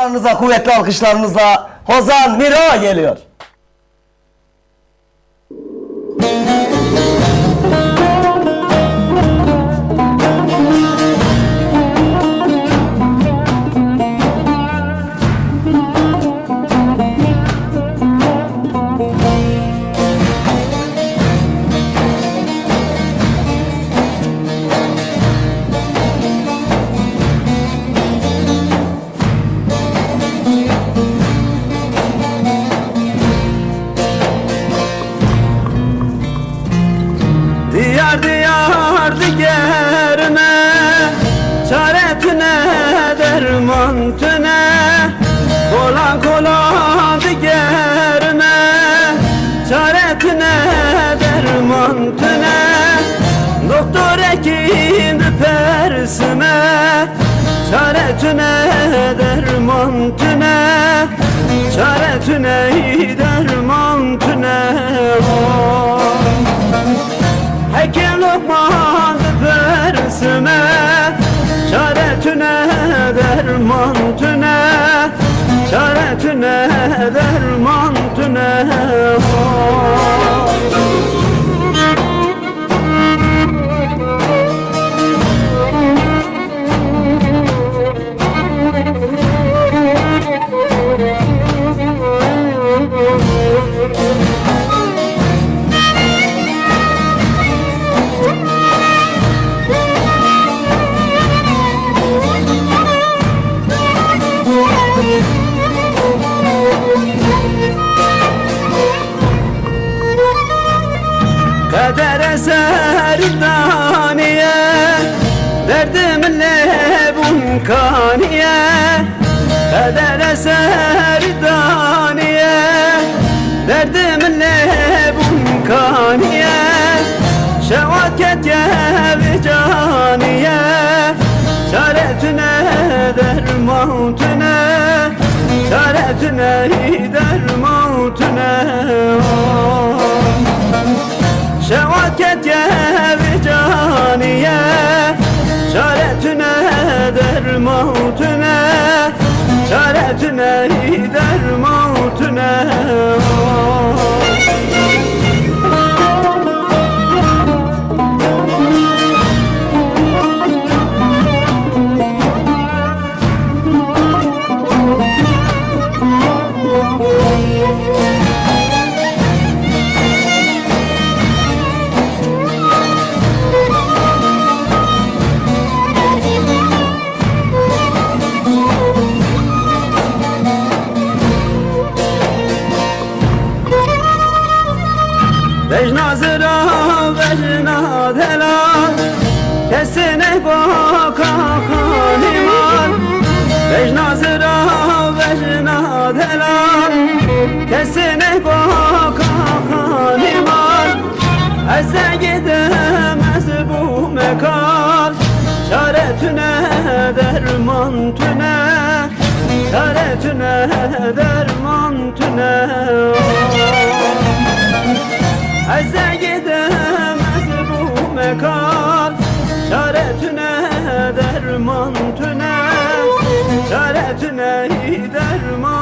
Ekranınıza kuvvetli alkışlarınızla Hozan Mira geliyor. Diyar diyar digerine, çaretine derman tüne. Kolan kolan digerine, çaretine derman tüne. Doktor hekim persine, çaretine derman tüne. Çaretine derman tüne. Hekim lokman persine, çaretine derman tüne. Çaretine derman tüne. Kader eser daniye, derdimle bun kaniye. Kader eser daniye, derdimle bun kaniye. Şevaket yevi caniye, çaretine derman tüne. Çaretine derman tüne. Şevaket yevi caniye, çaretine derman tüne. Çaretine derman tüne. Vecnazıra vecna delal, kesine baka haliman. Vecnazıra vecna delal, kesine baka haliman. Ezze gidemez bu mekal, çaretine derman tüne. Çaretine derman tüne. Ezze gidemez bu mekal, çaretine derman tüne. Çaretine derman